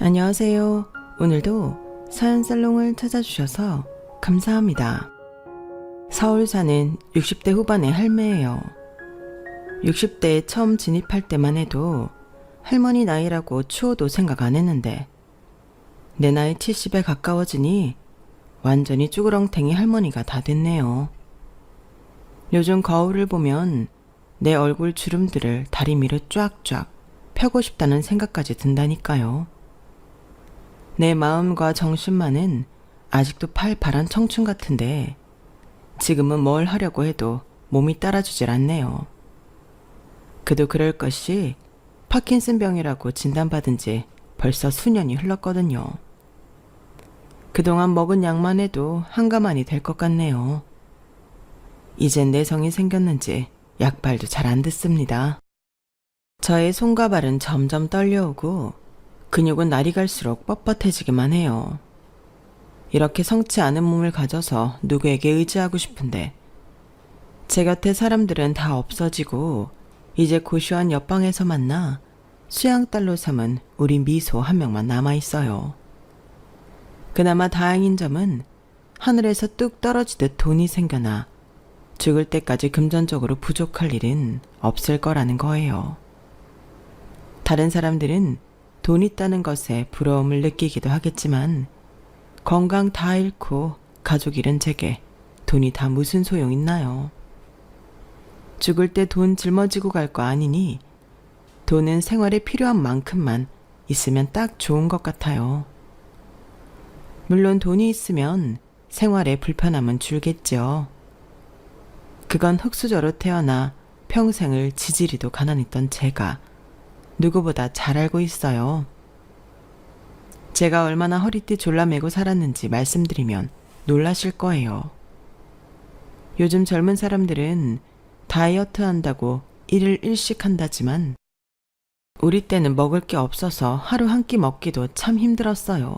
안녕하세요. 오늘도 사연살롱을 찾아주셔서 감사합니다. 서울 사는 60대 후반의 할매예요. 60대에 처음 진입할 때만 해도 할머니 나이라고 추워도 생각 안 했는데 내 나이 70에 가까워지니 완전히 쭈그렁탱이 할머니가 다 됐네요. 요즘 거울을 보면 내 얼굴 주름들을 다리미로 쫙쫙 펴고 싶다는 생각까지 든다니까요. 내 마음과 정신만은 아직도 팔팔한 청춘 같은데 지금은 뭘 하려고 해도 몸이 따라주질 않네요. 그도 그럴 것이 파킨슨병이라고 진단받은 지 벌써 수년이 흘렀거든요. 그동안 먹은 약만 해도 한가만이 될 것 같네요. 이젠 내성이 생겼는지 약발도 잘 안 듣습니다. 저의 손과 발은 점점 떨려오고 근육은 날이 갈수록 뻣뻣해지기만 해요. 이렇게 성치 않은 몸을 가져서 누구에게 의지하고 싶은데 제 곁에 사람들은 다 없어지고 이제 고시원 옆방에서 만나 수양딸로 삼은 우리 미소 한 명만 남아있어요. 그나마 다행인 점은 하늘에서 뚝 떨어지듯 돈이 생겨나 죽을 때까지 금전적으로 부족할 일은 없을 거라는 거예요. 다른 사람들은 돈 있다는 것에 부러움을 느끼기도 하겠지만 건강 다 잃고 가족 잃은 제게 돈이 다 무슨 소용 있나요? 죽을 때 돈 짊어지고 갈 거 아니니 돈은 생활에 필요한 만큼만 있으면 딱 좋은 것 같아요. 물론 돈이 있으면 생활에 불편함은 줄겠죠. 그건 흙수저로 태어나 평생을 지지리도 가난했던 제가 누구보다 잘 알고 있어요. 제가 얼마나 허리띠 졸라매고 살았는지 말씀드리면 놀라실 거예요. 요즘 젊은 사람들은 다이어트 한다고 일일 일식 한다지만 우리 때는 먹을 게 없어서 하루 한 끼 먹기도 참 힘들었어요.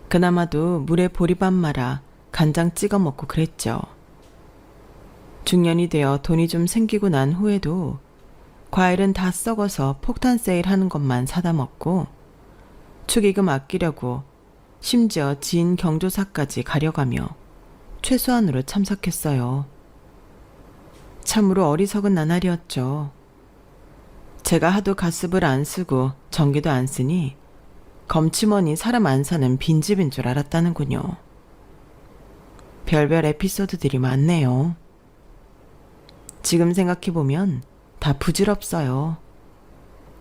그나마도 물에 보리밥 말아 간장 찍어 먹고 그랬죠. 중년이 되어 돈이 좀 생기고 난 후에도 과일은 다 썩어서 폭탄 세일 하는 것만 사다 먹고 축의금 아끼려고 심지어 지인 경조사까지 가려가며 최소한으로 참석했어요. 참으로 어리석은 나날이었죠. 제가 하도 가습을 안 쓰고 전기도 안 쓰니 검치머니 사람 안 사는 빈집인 줄 알았다는군요. 별별 에피소드들이 많네요. 지금 생각해보면 다 부질없어요.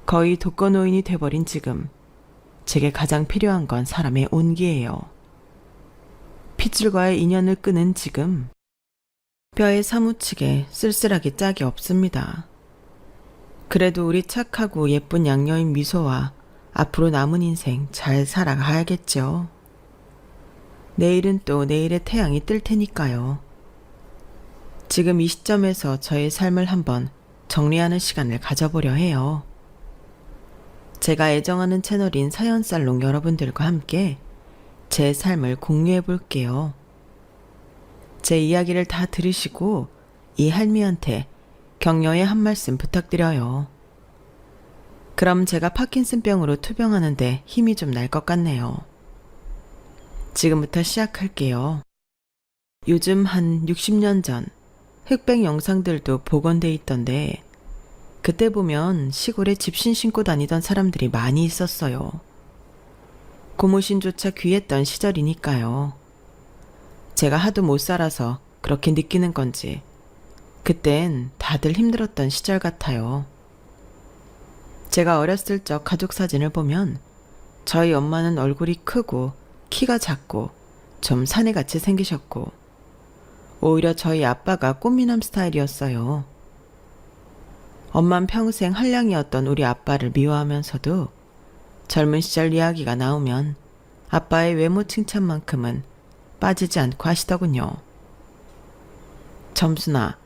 거의 독거노인이 돼버린 지금 제게 가장 필요한 건 사람의 온기예요. 핏줄과의 인연을 끄는 지금 뼈에 사무치게 쓸쓸하게 짝이 없습니다. 그래도 우리 착하고 예쁜 양녀인 미소와 앞으로 남은 인생 잘 살아가야겠죠. 내일은 또 내일의 태양이 뜰 테니까요. 지금 이 시점에서 저의 삶을 한번 정리하는 시간을 가져보려 해요. 제가 애정하는 채널인 사연살롱 여러분들과 함께 제 삶을 공유해 볼게요. 제 이야기를 다 들으시고 이 할미한테 격려의 한 말씀 부탁드려요. 그럼 제가 파킨슨병으로 투병하는데 힘이 좀 날 것 같네요. 지금부터 시작할게요. 요즘 한 60년 전 흑백 영상들도 복원돼 있던데 그때 보면 시골에 집신 신고 다니던 사람들이 많이 있었어요. 고무신조차 귀했던 시절이니까요. 제가 하도 못 살아서 그렇게 느끼는 건지 그땐 다들 힘들었던 시절 같아요. 제가 어렸을 적 가족 사진을 보면 저희 엄마는 얼굴이 크고 키가 작고 좀 사내같이 생기셨고 오히려 저희 아빠가 꽃미남 스타일이었어요. 엄만 평생 한량이었던 우리 아빠를 미워하면서도 젊은 시절 이야기가 나오면 아빠의 외모 칭찬만큼은 빠지지 않고 하시더군요. 점순아,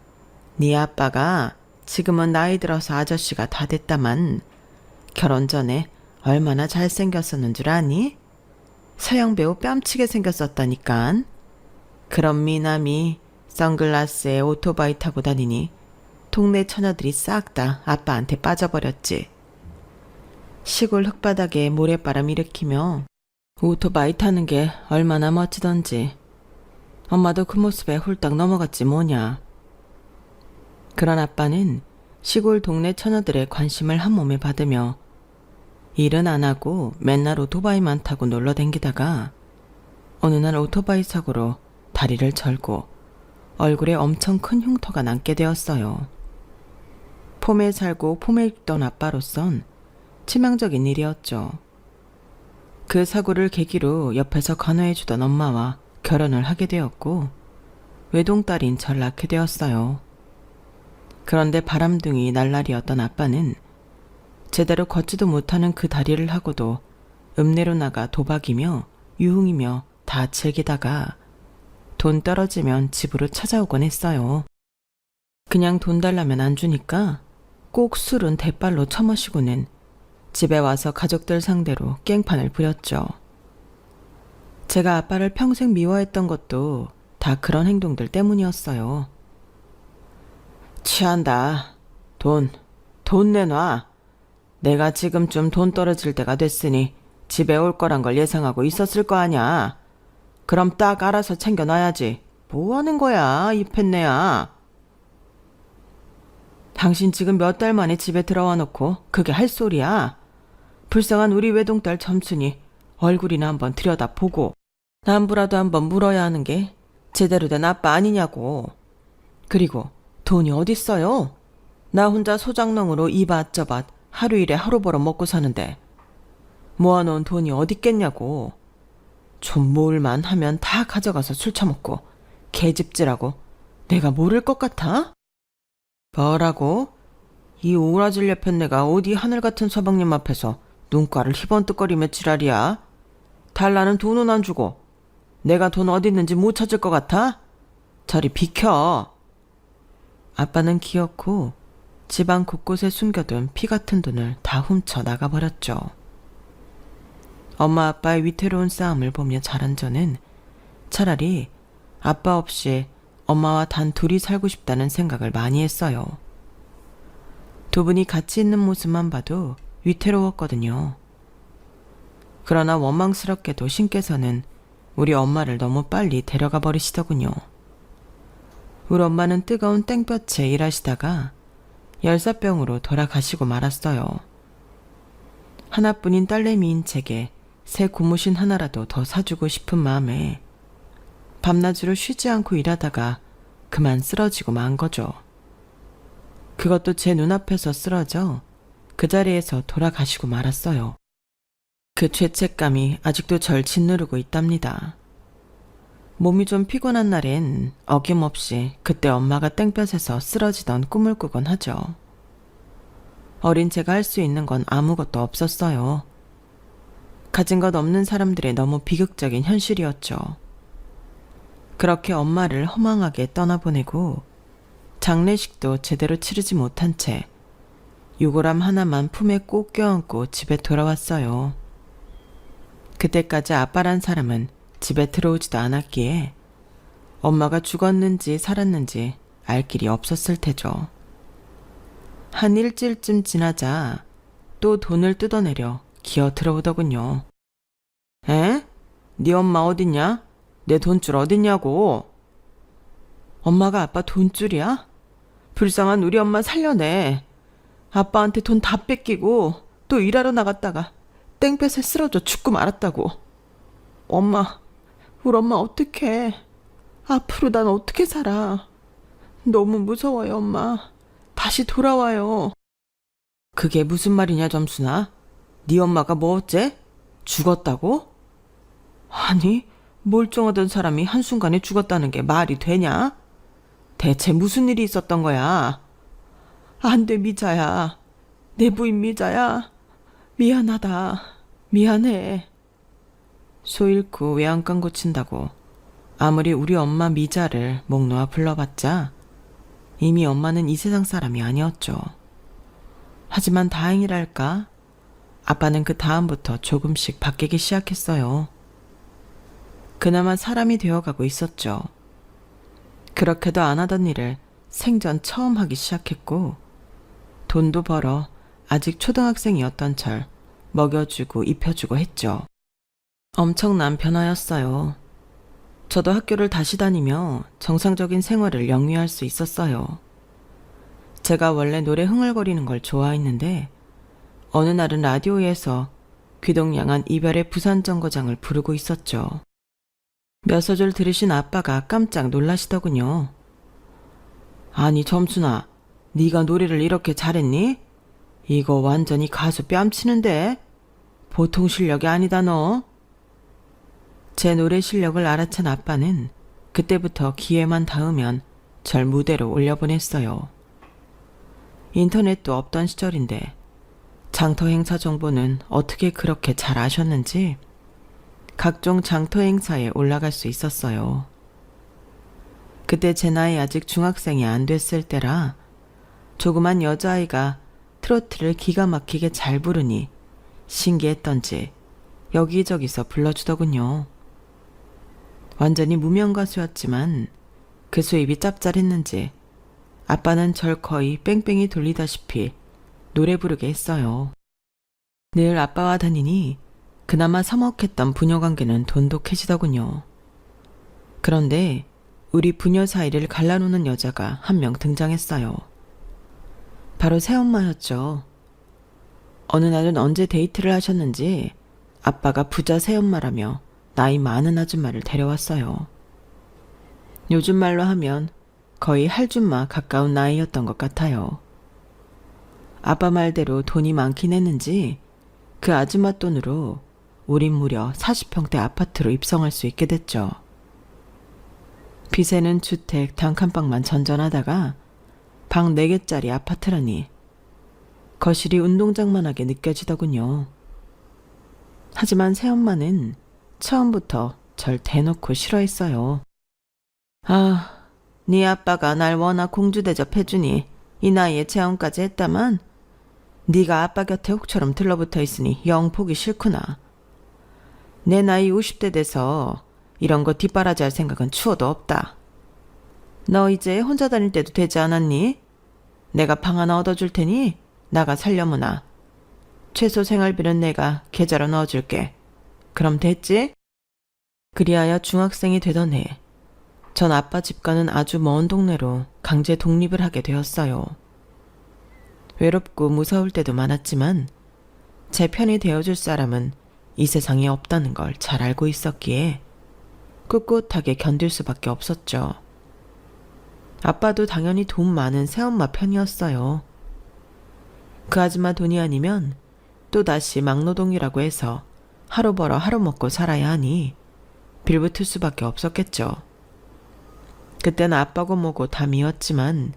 네 아빠가 지금은 나이 들어서 아저씨가 다 됐다만 결혼 전에 얼마나 잘생겼었는 줄 아니? 서양 배우 뺨치게 생겼었다니깐. 그런 미남이 선글라스에 오토바이 타고 다니니 동네 처녀들이 싹 다 아빠한테 빠져버렸지. 시골 흙바닥에 모래바람 일으키며 오토바이 타는 게 얼마나 멋지던지. 엄마도 그 모습에 홀딱 넘어갔지 뭐냐. 그런 아빠는 시골 동네 처녀들의 관심을 한 몸에 받으며 일은 안 하고 맨날 오토바이만 타고 놀러 댕기다가 어느 날 오토바이 사고로 다리를 절고 얼굴에 엄청 큰 흉터가 남게 되었어요. 폼에 살고 폼에 입던 아빠로선 치명적인 일이었죠. 그 사고를 계기로 옆에서 간호해주던 엄마와 결혼을 하게 되었고 외동딸인 절 낳게 되었어요. 그런데 바람둥이 날라리였던 아빠는 제대로 걷지도 못하는 그 다리를 하고도 읍내로 나가 도박이며 유흥이며 다 즐기다가 돈 떨어지면 집으로 찾아오곤 했어요. 그냥 돈 달라면 안 주니까 꼭 술은 대빨로 처마시고는 집에 와서 가족들 상대로 깽판을 부렸죠. 제가 아빠를 평생 미워했던 것도 다 그런 행동들 때문이었어요. 취한다. 돈 내놔. 내가 지금쯤 돈 떨어질 때가 됐으니 집에 올 거란 걸 예상하고 있었을 거 아냐. 그럼 딱 알아서 챙겨놔야지. 뭐 하는 거야, 이 팻내야. 당신 지금 몇 달 만에 집에 들어와 놓고 그게 할 소리야. 불쌍한 우리 외동딸 점순이 얼굴이나 한번 들여다보고 남부라도 한번 물어야 하는 게 제대로 된 아빠 아니냐고. 그리고 돈이 어딨어요? 나 혼자 소장농으로 이밭 저밭 하루 일에 하루 벌어 먹고 사는데 모아놓은 돈이 어딨겠냐고. 좀 모을만 하면 다 가져가서 술 처먹고 개집질하고 내가 모를 것 같아? 뭐라고? 이 오라질 여편네가 어디 하늘 같은 서방님 앞에서 눈가를 희번뜩거리며 지랄이야? 달라는 돈은 안 주고 내가 돈 어디 있는지 못 찾을 것 같아? 저리 비켜. 아빠는 기어코 집안 곳곳에 숨겨둔 피 같은 돈을 다 훔쳐 나가버렸죠. 엄마 아빠의 위태로운 싸움을 보며 자란 저는 차라리 아빠 없이 엄마와 단 둘이 살고 싶다는 생각을 많이 했어요. 두 분이 같이 있는 모습만 봐도 위태로웠거든요. 그러나 원망스럽게도 신께서는 우리 엄마를 너무 빨리 데려가 버리시더군요. 우리 엄마는 뜨거운 땡볕에 일하시다가 열사병으로 돌아가시고 말았어요. 하나뿐인 딸내미인 제게 새 고무신 하나라도 더 사주고 싶은 마음에 밤낮으로 쉬지 않고 일하다가 그만 쓰러지고 만 거죠. 그것도 제 눈앞에서 쓰러져 그 자리에서 돌아가시고 말았어요. 그 죄책감이 아직도 절 짓누르고 있답니다. 몸이 좀 피곤한 날엔 어김없이 그때 엄마가 땡볕에서 쓰러지던 꿈을 꾸곤 하죠. 어린 제가 할 수 있는 건 아무것도 없었어요. 가진 것 없는 사람들의 너무 비극적인 현실이었죠. 그렇게 엄마를 허망하게 떠나보내고 장례식도 제대로 치르지 못한 채 유골함 하나만 품에 꼭 껴안고 집에 돌아왔어요. 그때까지 아빠란 사람은 집에 들어오지도 않았기에 엄마가 죽었는지 살았는지 알 길이 없었을 테죠. 한 일주일쯤 지나자 또 돈을 뜯어내려 기어 들어오더군요. 에? 네 엄마 어딨냐? 내 돈줄 어딨냐고. 엄마가 아빠 돈줄이야? 불쌍한 우리 엄마 살려내. 아빠한테 돈 다 뺏기고 또 일하러 나갔다가 땡볕에 쓰러져 죽고 말았다고. 엄마, 우리 엄마 어떡해. 앞으로 난 어떻게 살아. 너무 무서워요, 엄마. 다시 돌아와요. 그게 무슨 말이냐, 점순아? 네 엄마가 뭐 어째? 죽었다고? 아니, 멀쩡하던 사람이 한순간에 죽었다는 게 말이 되냐? 대체 무슨 일이 있었던 거야? 안 돼, 미자야. 내 부인 미자야. 미안하다. 미안해. 소 잃고 외양간 고친다고 아무리 우리 엄마 미자를 목 놓아 불러봤자 이미 엄마는 이 세상 사람이 아니었죠. 하지만 다행이랄까 아빠는 그 다음부터 조금씩 바뀌기 시작했어요. 그나마 사람이 되어가고 있었죠. 그렇게도 안 하던 일을 생전 처음 하기 시작했고 돈도 벌어 아직 초등학생이었던 절 먹여주고 입혀주고 했죠. 엄청난 변화였어요. 저도 학교를 다시 다니며 정상적인 생활을 영위할 수 있었어요. 제가 원래 노래 흥얼거리는 걸 좋아했는데 어느 날은 라디오에서 귀동냥한 이별의 부산정거장을 부르고 있었죠. 몇 소절 들으신 아빠가 깜짝 놀라시더군요. 아니 점순아, 네가 노래를 이렇게 잘했니? 이거 완전히 가수 뺨치는데? 보통 실력이 아니다 너. 제 노래 실력을 알아챈 아빠는 그때부터 기회만 닿으면 절 무대로 올려보냈어요. 인터넷도 없던 시절인데 장터 행사 정보는 어떻게 그렇게 잘 아셨는지 각종 장터 행사에 올라갈 수 있었어요. 그때 제 나이 아직 중학생이 안 됐을 때라 조그만 여자아이가 트로트를 기가 막히게 잘 부르니 신기했던지 여기저기서 불러주더군요. 완전히 무명 가수였지만 그 수입이 짭짤했는지 아빠는 절 거의 뺑뺑이 돌리다시피 노래 부르게 했어요. 늘 아빠와 다니니 그나마 서먹했던 부녀관계는 돈독해지더군요. 그런데 우리 부녀 사이를 갈라놓는 여자가 한 명 등장했어요. 바로 새엄마였죠. 어느 날은 언제 데이트를 하셨는지 아빠가 부자 새엄마라며 나이 많은 아줌마를 데려왔어요. 요즘 말로 하면 거의 할줌마 가까운 나이였던 것 같아요. 아빠 말대로 돈이 많긴 했는지 그 아줌마 돈으로 우린 무려 40평대 아파트로 입성할 수 있게 됐죠. 빚에는 주택 단칸방만 전전하다가 방 4개짜리 아파트라니 거실이 운동장만하게 느껴지더군요. 하지만 새엄마는 처음부터 절 대놓고 싫어했어요. 아, 네 아빠가 날 워낙 공주 대접해주니 이 나이에 재혼까지 했다만 네가 아빠 곁에 혹처럼 들러붙어 있으니 영 보기 싫구나. 내 나이 50대 돼서 이런 거 뒷바라지할 생각은 추워도 없다. 너 이제 혼자 다닐 때도 되지 않았니? 내가 방 하나 얻어줄 테니 나가 살려무나. 최소 생활비는 내가 계좌로 넣어줄게. 그럼 됐지? 그리하여 중학생이 되던 해, 전 아빠 집과는 아주 먼 동네로 강제 독립을 하게 되었어요. 외롭고 무서울 때도 많았지만 제 편이 되어줄 사람은 이 세상에 없다는 걸 잘 알고 있었기에 꿋꿋하게 견딜 수밖에 없었죠. 아빠도 당연히 돈 많은 새엄마 편이었어요. 그 아줌마 돈이 아니면 또다시 막노동이라고 해서 하루 벌어 하루 먹고 살아야 하니 빌붙을 수밖에 없었겠죠. 그땐 아빠고 뭐고 다 미웠지만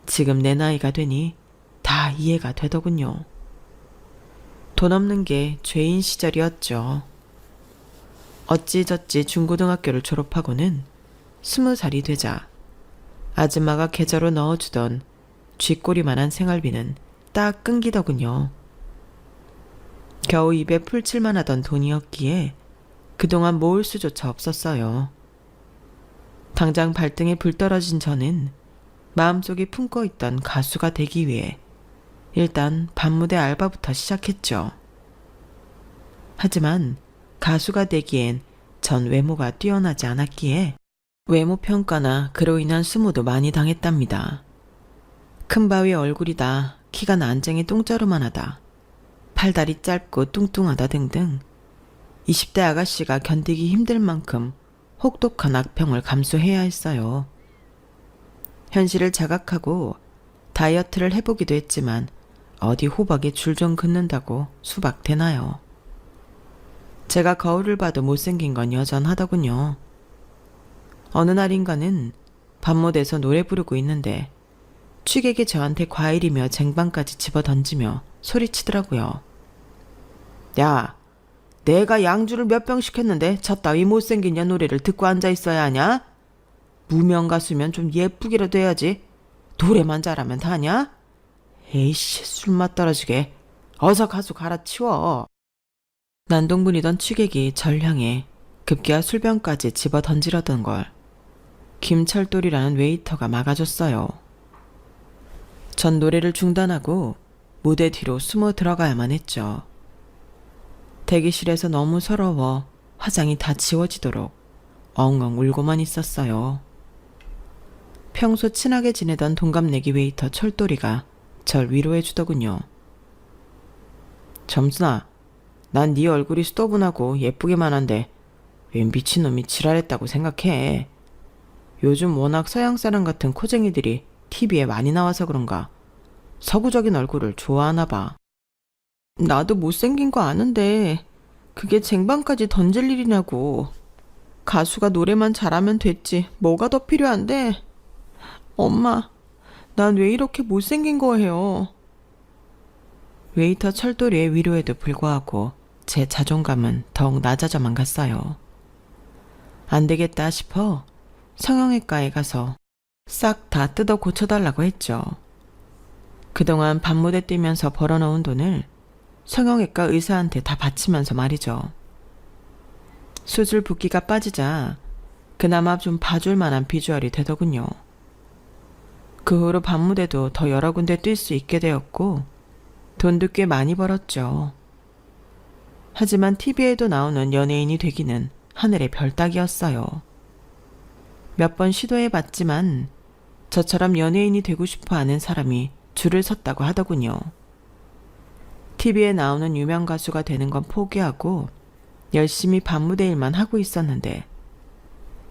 지금 내 나이가 되니 다 이해가 되더군요. 돈 없는 게 죄인 시절이었죠. 어찌저찌 중고등학교를 졸업하고는 20살이 되자 아줌마가 계좌로 넣어주던 쥐꼬리만한 생활비는 딱 끊기더군요. 겨우 입에 풀칠만 하던 돈이었기에 그동안 모을 수조차 없었어요. 당장 발등에 불 떨어진 저는 마음속에 품고 있던 가수가 되기 위해 일단 밤무대 알바부터 시작했죠. 하지만 가수가 되기엔 전 외모가 뛰어나지 않았기에 외모 평가나 그로 인한 수모도 많이 당했답니다. 큰 바위 얼굴이다, 키가 난쟁이 똥자루만하다, 팔다리 짧고 뚱뚱하다 등등 20대 아가씨가 견디기 힘들 만큼 혹독한 악평을 감수해야 했어요. 현실을 자각하고 다이어트를 해보기도 했지만 어디 호박에 줄 좀 긋는다고 수박 되나요? 제가 거울을 봐도 못생긴 건 여전하더군요. 어느 날인가는 밤무대에서 노래 부르고 있는데 취객이 저한테 과일이며 쟁반까지 집어던지며 소리치더라고요. 야, 내가 양주를 몇 병씩 했는데 저 따위 못생긴 년 노래를 듣고 앉아있어야 하냐? 무명 가수면 좀 예쁘기라도 해야지. 노래만 잘하면 다냐? 에이씨, 술맛 떨어지게. 어서 가수 갈아치워. 난동분이던 취객이 절 향해 급기야 술병까지 집어 던지려던 걸 김철돌이라는 웨이터가 막아줬어요. 전 노래를 중단하고 무대 뒤로 숨어 들어가야만 했죠. 대기실에서 너무 서러워 화장이 다 지워지도록 엉엉 울고만 있었어요. 평소 친하게 지내던 동갑내기 웨이터 철돌이가 절 위로해 주더군요. 점순아, 난 네 얼굴이 수더분하고 예쁘기만 한데 왜 미친놈이 지랄했다고 생각해. 요즘 워낙 서양사람 같은 코쟁이들이 TV에 많이 나와서 그런가 서구적인 얼굴을 좋아하나 봐. 나도 못생긴 거 아는데 그게 쟁반까지 던질 일이냐고. 가수가 노래만 잘하면 됐지 뭐가 더 필요한데. 엄마, 난 왜 이렇게 못생긴 거예요? 웨이터 철돌이의 위로에도 불구하고 제 자존감은 더욱 낮아져만 갔어요. 안 되겠다 싶어 성형외과에 가서 싹 다 뜯어 고쳐달라고 했죠. 그동안 밤무대 뛰면서 벌어놓은 돈을 성형외과 의사한테 다 바치면서 말이죠. 수술 붓기가 빠지자 그나마 좀 봐줄 만한 비주얼이 되더군요. 그 후로 밤무대도 더 여러 군데 뛸 수 있게 되었고 돈도 꽤 많이 벌었죠. 하지만 TV에도 나오는 연예인이 되기는 하늘의 별 따기였어요. 몇 번 시도해봤지만 저처럼 연예인이 되고 싶어 하는 사람이 줄을 섰다고 하더군요. TV에 나오는 유명 가수가 되는 건 포기하고 열심히 밤무대 일만 하고 있었는데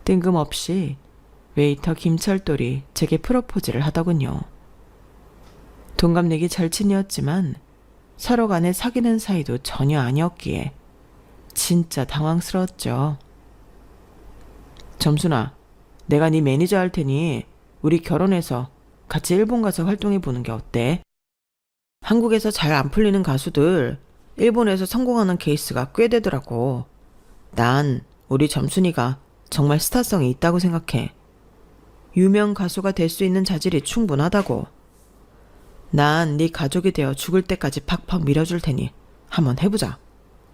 뜬금없이 웨이터 김철돌이 제게 프로포즈를 하더군요. 동갑내기 절친이었지만 서로 간에 사귀는 사이도 전혀 아니었기에 진짜 당황스러웠죠. 점순아, 내가 네 매니저 할 테니 우리 결혼해서 같이 일본 가서 활동해 보는 게 어때? 한국에서 잘 안 풀리는 가수들 일본에서 성공하는 케이스가 꽤 되더라고. 난 우리 점순이가 정말 스타성이 있다고 생각해. 유명 가수가 될 수 있는 자질이 충분하다고. 난 네 가족이 되어 죽을 때까지 팍팍 밀어줄 테니 한번 해보자.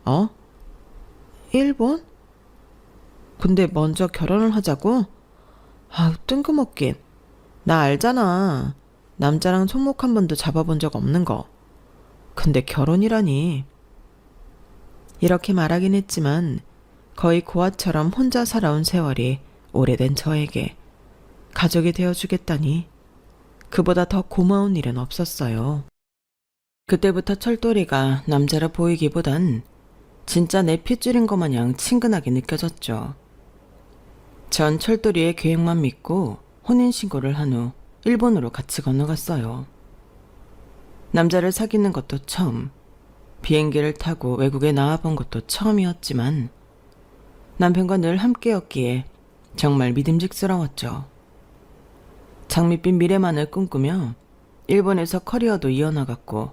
어? 일본? 근데 먼저 결혼을 하자고? 아우, 뜬금없긴. 나 알잖아. 남자랑 손목 한 번도 잡아본 적 없는 거. 근데 결혼이라니. 이렇게 말하긴 했지만 거의 고아처럼 혼자 살아온 세월이 오래된 저에게 가족이 되어주겠다니 그보다 더 고마운 일은 없었어요. 그때부터 철돌이가 남자라 보이기보단 진짜 내 핏줄인 것 마냥 친근하게 느껴졌죠. 전 철돌이의 계획만 믿고 혼인신고를 한 후 일본으로 같이 건너갔어요. 남자를 사귀는 것도 처음, 비행기를 타고 외국에 나와본 것도 처음이었지만 남편과 늘 함께였기에 정말 믿음직스러웠죠. 장밋빛 미래만을 꿈꾸며 일본에서 커리어도 이어나갔고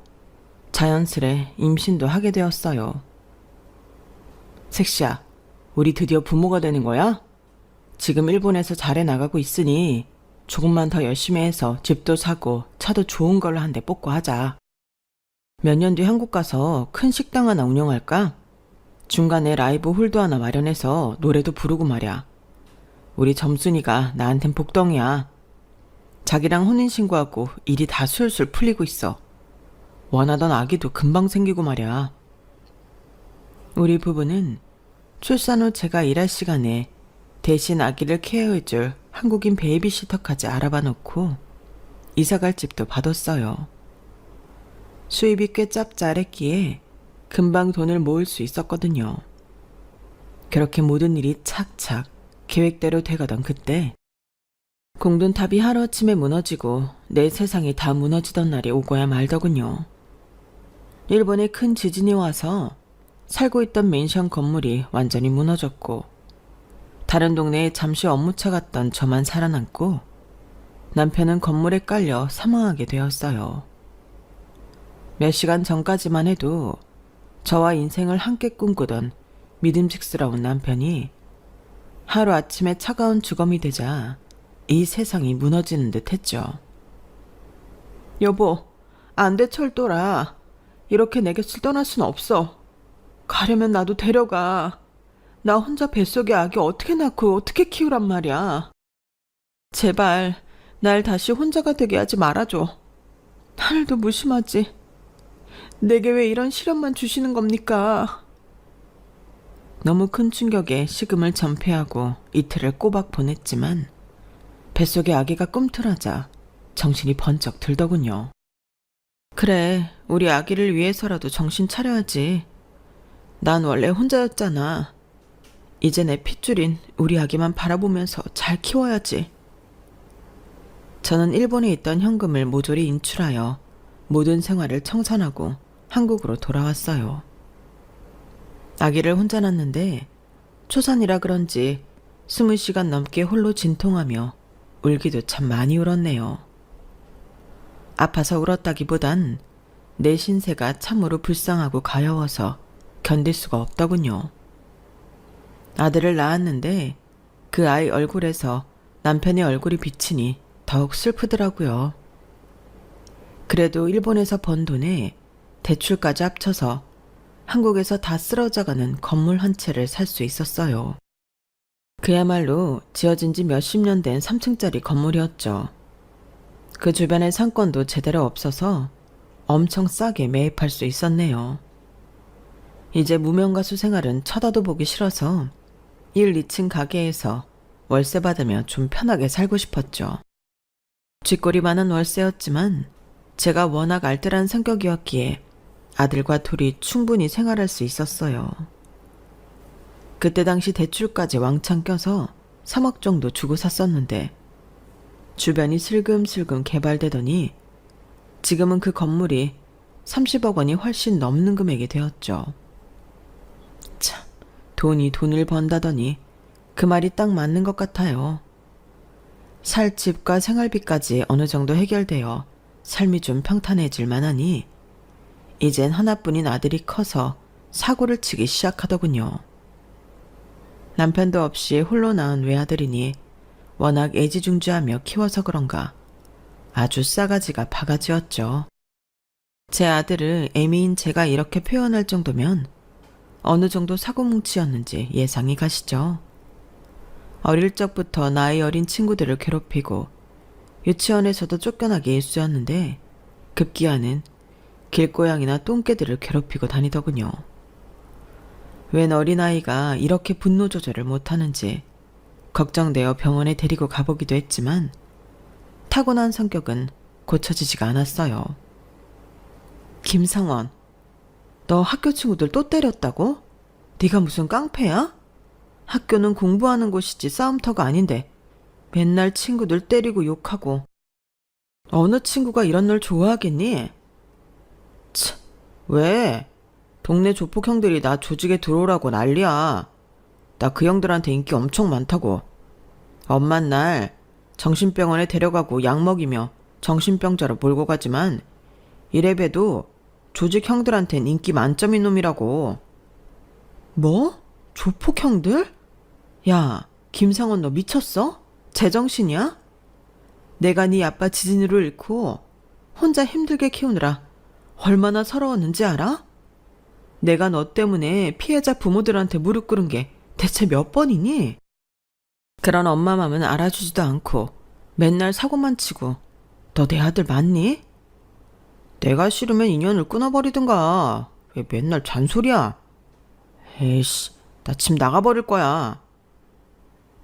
자연스레 임신도 하게 되었어요. 색시야, 우리 드디어 부모가 되는 거야? 지금 일본에서 잘해 나가고 있으니 조금만 더 열심히 해서 집도 사고 차도 좋은 걸로 한 대 뽑고 하자. 몇 년 뒤 한국 가서 큰 식당 하나 운영할까? 중간에 라이브 홀도 하나 마련해서 노래도 부르고 말이야. 우리 점순이가 나한텐 복덩이야. 자기랑 혼인신고하고 일이 다 술술 풀리고 있어. 원하던 아기도 금방 생기고 말이야. 우리 부부는 출산 후 제가 일할 시간에 대신 아기를 케어해줄 한국인 베이비시터까지 알아봐 놓고 이사갈 집도 받았어요. 수입이 꽤 짭짤했기에 금방 돈을 모을 수 있었거든요. 그렇게 모든 일이 착착 계획대로 돼가던 그때 공든탑이 하루아침에 무너지고 내 세상이 다 무너지던 날이 오고야 말더군요. 일본에 큰 지진이 와서 살고 있던 맨션 건물이 완전히 무너졌고 다른 동네에 잠시 업무차 갔던 저만 살아남고 남편은 건물에 깔려 사망하게 되었어요. 몇 시간 전까지만 해도 저와 인생을 함께 꿈꾸던 믿음직스러운 남편이 하루아침에 차가운 주검이 되자 이 세상이 무너지는 듯 했죠. 여보, 안 돼 철돌아. 이렇게 내 곁을 떠날 순 없어. 가려면 나도 데려가. 나 혼자 뱃속에 아기 어떻게 낳고 어떻게 키우란 말이야. 제발 날 다시 혼자가 되게 하지 말아줘. 하늘도 무심하지. 내게 왜 이런 시련만 주시는 겁니까? 너무 큰 충격에 식음을 전폐하고 이틀을 꼬박 보냈지만 뱃속에 아기가 꿈틀하자 정신이 번쩍 들더군요. 그래, 우리 아기를 위해서라도 정신 차려야지. 난 원래 혼자였잖아. 이제 내 핏줄인 우리 아기만 바라보면서 잘 키워야지. 저는 일본에 있던 현금을 모조리 인출하여 모든 생활을 청산하고 한국으로 돌아왔어요. 아기를 혼자 낳는데 초산이라 그런지 20시간 넘게 홀로 진통하며 울기도 참 많이 울었네요. 아파서 울었다기보단 내 신세가 참으로 불쌍하고 가여워서 견딜 수가 없더군요. 아들을 낳았는데 그 아이 얼굴에서 남편의 얼굴이 비치니 더욱 슬프더라고요. 그래도 일본에서 번 돈에 대출까지 합쳐서 한국에서 다 쓰러져가는 건물 한 채를 살 수 있었어요. 그야말로 지어진 지 몇십 년 된 3층짜리 건물이었죠. 그 주변에 상권도 제대로 없어서 엄청 싸게 매입할 수 있었네요. 이제 무명가수 생활은 쳐다도 보기 싫어서 1, 2층 가게에서 월세 받으며 좀 편하게 살고 싶었죠. 쥐꼬리 많은 월세였지만 제가 워낙 알뜰한 성격이었기에 아들과 둘이 충분히 생활할 수 있었어요. 그때 당시 대출까지 왕창 껴서 3억 정도 주고 샀었는데 주변이 슬금슬금 개발되더니 지금은 그 건물이 30억 원이 훨씬 넘는 금액이 되었죠. 참, 돈이 돈을 번다더니 그 말이 딱 맞는 것 같아요. 살 집과 생활비까지 어느 정도 해결되어 삶이 좀 평탄해질 만하니 이젠 하나뿐인 아들이 커서 사고를 치기 시작하더군요. 남편도 없이 홀로 낳은 외아들이니 워낙 애지중지하며 키워서 그런가 아주 싸가지가 바가지였죠. 제 아들을 애미인 제가 이렇게 표현할 정도면 어느 정도 사고뭉치였는지 예상이 가시죠. 어릴 적부터 나이 어린 친구들을 괴롭히고 유치원에서도 쫓겨나기 일쑤였는데 급기야는 길고양이나 똥개들을 괴롭히고 다니더군요. 웬 어린아이가 이렇게 분노 조절을 못하는지 걱정되어 병원에 데리고 가보기도 했지만 타고난 성격은 고쳐지지가 않았어요. 김상원, 너 학교 친구들 또 때렸다고? 네가 무슨 깡패야? 학교는 공부하는 곳이지 싸움터가 아닌데 맨날 친구들 때리고 욕하고. 어느 친구가 이런 널 좋아하겠니? 참, 왜? 동네 조폭 형들이 나 조직에 들어오라고 난리야. 나 그 형들한테 인기 엄청 많다고. 엄만 날 정신병원에 데려가고 약 먹이며 정신병자로 몰고 가지만 이래봬도 조직 형들한텐 인기 만점인 놈이라고. 뭐? 조폭 형들? 야, 김상원 너 미쳤어? 제정신이야? 내가 네 아빠 지진으로 잃고 혼자 힘들게 키우느라 얼마나 서러웠는지 알아? 내가 너 때문에 피해자 부모들한테 무릎 꿇은 게 대체 몇 번이니? 그런 엄마 맘은 알아주지도 않고 맨날 사고만 치고 너 내 아들 맞니? 내가 싫으면 인연을 끊어버리든가. 왜 맨날 잔소리야? 에이씨, 나 집 나가버릴 거야.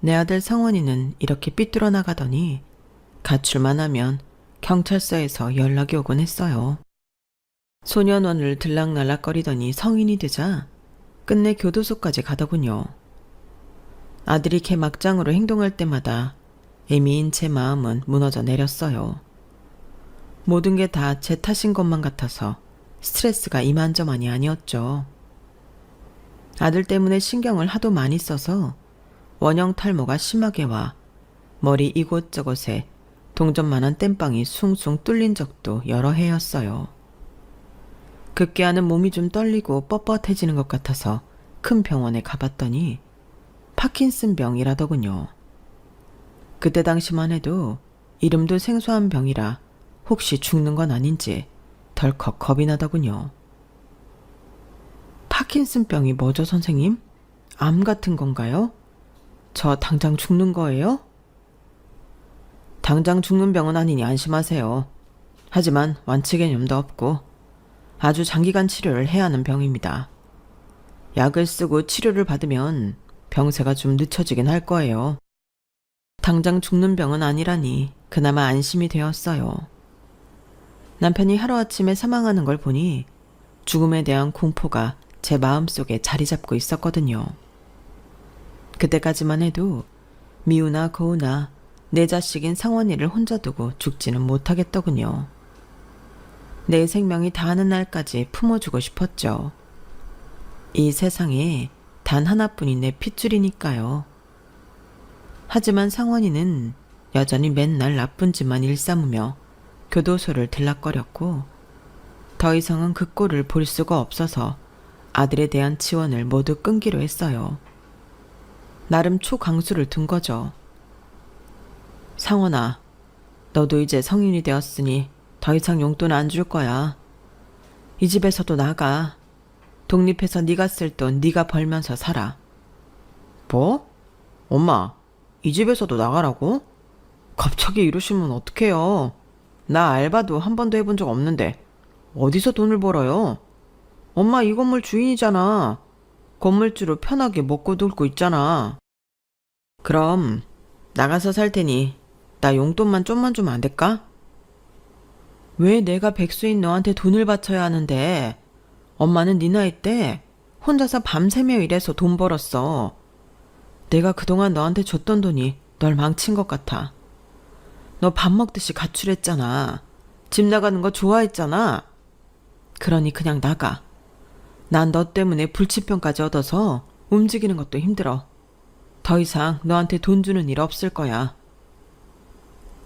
내 아들 성원이는 이렇게 삐뚤어 나가더니 가출만 하면 경찰서에서 연락이 오곤 했어요. 소년원을 들락날락거리더니 성인이 되자 끝내 교도소까지 가더군요. 아들이 개 막장으로 행동할 때마다 애미인 제 마음은 무너져 내렸어요. 모든 게 다 제 탓인 것만 같아서 스트레스가 이만저만이 아니었죠. 아들 때문에 신경을 하도 많이 써서 원형 탈모가 심하게 와 머리 이곳저곳에 동전만한 땜빵이 숭숭 뚫린 적도 여러 해였어요. 급기야는 몸이 좀 떨리고 뻣뻣해지는 것 같아서 큰 병원에 가봤더니 파킨슨병이라더군요. 그때 당시만 해도 이름도 생소한 병이라 혹시 죽는 건 아닌지 덜컥 겁이 나더군요. 파킨슨병이 뭐죠, 선생님? 암 같은 건가요? 저 당장 죽는 거예요? 당장 죽는 병은 아니니 안심하세요. 하지만 완치 개념도 없고 아주 장기간 치료를 해야 하는 병입니다. 약을 쓰고 치료를 받으면 병세가 좀 늦춰지긴 할 거예요. 당장 죽는 병은 아니라니 그나마 안심이 되었어요. 남편이 하루아침에 사망하는 걸 보니 죽음에 대한 공포가 제 마음속에 자리 잡고 있었거든요. 그때까지만 해도 미우나 고우나 내 자식인 상원이를 혼자 두고 죽지는 못하겠더군요. 내 생명이 다하는 날까지 품어주고 싶었죠. 이 세상에 단 하나뿐인 내 핏줄이니까요. 하지만 상원이는 여전히 맨날 나쁜 짓만 일삼으며 교도소를 들락거렸고 더 이상은 그 꼴을 볼 수가 없어서 아들에 대한 지원을 모두 끊기로 했어요. 나름 초강수를 둔 거죠. 상원아, 너도 이제 성인이 되었으니 더 이상 용돈 안 줄 거야. 이 집에서도 나가. 독립해서 네가 쓸 돈 네가 벌면서 살아. 뭐? 엄마, 이 집에서도 나가라고? 갑자기 이러시면 어떡해요. 나 알바도 한 번도 해본 적 없는데 어디서 돈을 벌어요? 엄마 이 건물 주인이잖아. 건물주로 편하게 먹고 놀고 있잖아. 그럼 나가서 살 테니 나 용돈만 좀만 주면 안 될까? 왜 내가 백수인 너한테 돈을 바쳐야 하는데? 엄마는 네 나이 때 혼자서 밤새며 일해서 돈 벌었어. 내가 그동안 너한테 줬던 돈이 널 망친 것 같아. 너 밥 먹듯이 가출했잖아. 집 나가는 거 좋아했잖아. 그러니 그냥 나가. 난 너 때문에 불치병까지 얻어서 움직이는 것도 힘들어. 더 이상 너한테 돈 주는 일 없을 거야.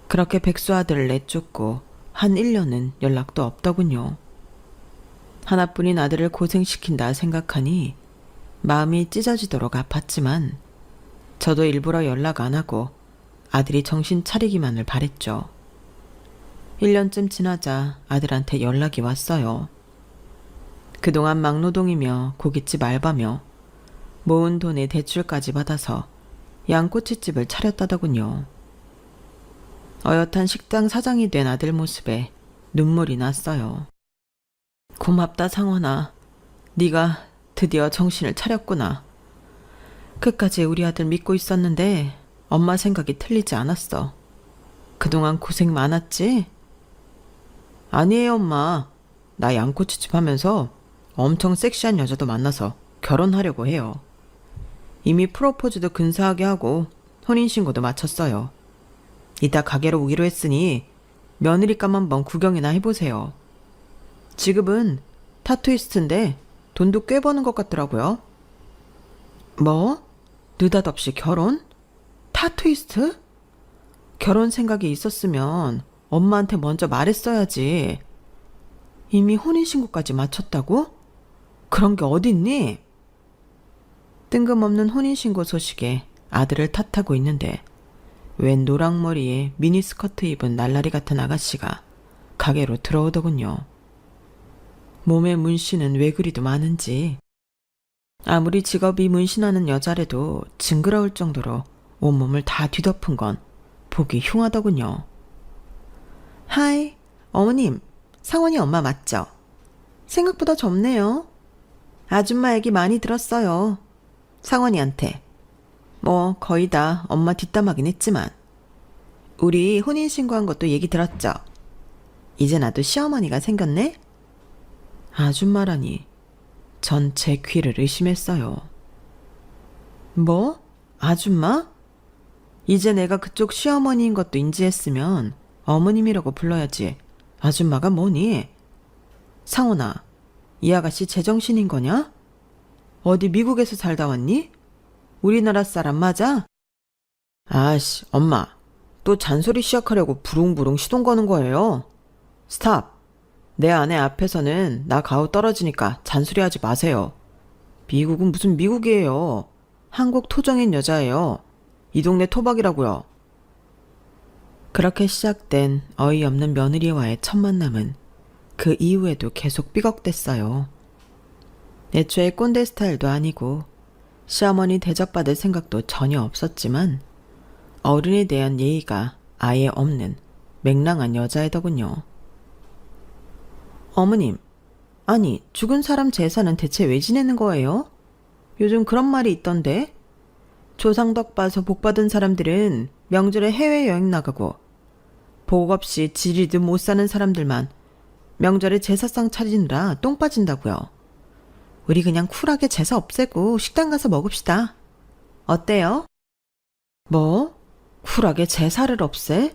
그렇게 백수 아들을 내쫓고 한 1년은 연락도 없더군요. 하나뿐인 아들을 고생시킨다 생각하니 마음이 찢어지도록 아팠지만 저도 일부러 연락 안 하고 아들이 정신 차리기만을 바랬죠. 1년쯤 지나자 아들한테 연락이 왔어요. 그동안 막노동이며 고깃집 알바며 모은 돈에 대출까지 받아서 양꼬치집을 차렸다더군요. 어엿한 식당 사장이 된 아들 모습에 눈물이 났어요. 고맙다 상원아. 네가 드디어 정신을 차렸구나. 끝까지 우리 아들 믿고 있었는데 엄마 생각이 틀리지 않았어. 그동안 고생 많았지? 아니에요 엄마. 나 양꼬치집 하면서 엄청 섹시한 여자도 만나서 결혼하려고 해요. 이미 프로포즈도 근사하게 하고 혼인신고도 마쳤어요. 이따 가게로 오기로 했으니 며느리감 한번 구경이나 해보세요. 지금은 타투이스트인데 돈도 꽤 버는 것 같더라고요. 뭐? 느닷없이 결혼? 타투이스트? 결혼 생각이 있었으면 엄마한테 먼저 말했어야지. 이미 혼인신고까지 마쳤다고? 그런 게 어딨니? 뜬금없는 혼인신고 소식에 아들을 탓하고 있는데 웬 노랑머리에 미니스커트 입은 날라리 같은 아가씨가 가게로 들어오더군요. 몸에 문신은 왜 그리도 많은지. 아무리 직업이 문신하는 여자래도 징그러울 정도로 온몸을 다 뒤덮은 건 보기 흉하더군요. 하이, 어머님, 상원이 엄마 맞죠? 생각보다 젊네요. 아줌마 얘기 많이 들었어요. 상원이한테. 뭐 거의 다 엄마 뒷담화긴 했지만 우리 혼인신고한 것도 얘기 들었죠? 이제 나도 시어머니가 생겼네? 아줌마라니 전 제 귀를 의심했어요. 뭐? 아줌마? 이제 내가 그쪽 시어머니인 것도 인지했으면 어머님이라고 불러야지. 아줌마가 뭐니? 상원아, 이 아가씨 제정신인 거냐? 어디 미국에서 살다 왔니? 우리나라 사람 맞아? 아씨, 엄마. 또 잔소리 시작하려고 부릉부릉 시동 거는 거예요. 스탑. 내 아내 앞에서는 나 가오 떨어지니까 잔소리 하지 마세요. 미국은 무슨 미국이에요. 한국 토종인 여자예요. 이 동네 토박이라고요. 그렇게 시작된 어이없는 며느리와의 첫 만남은 그 이후에도 계속 삐걱댔어요. 애초에 꼰대 스타일도 아니고 시어머니 대접받을 생각도 전혀 없었지만 어른에 대한 예의가 아예 없는 맹랑한 여자애더군요. 어머님, 아니 죽은 사람 제사는 대체 왜 지내는 거예요? 요즘 그런 말이 있던데. 조상덕 봐서 복 받은 사람들은 명절에 해외여행 나가고 복 없이 지리도 못 사는 사람들만 명절에 제사상 차리느라 똥 빠진다고요. 우리 그냥 쿨하게 제사 없애고 식당 가서 먹읍시다. 어때요? 뭐? 쿨하게 제사를 없애?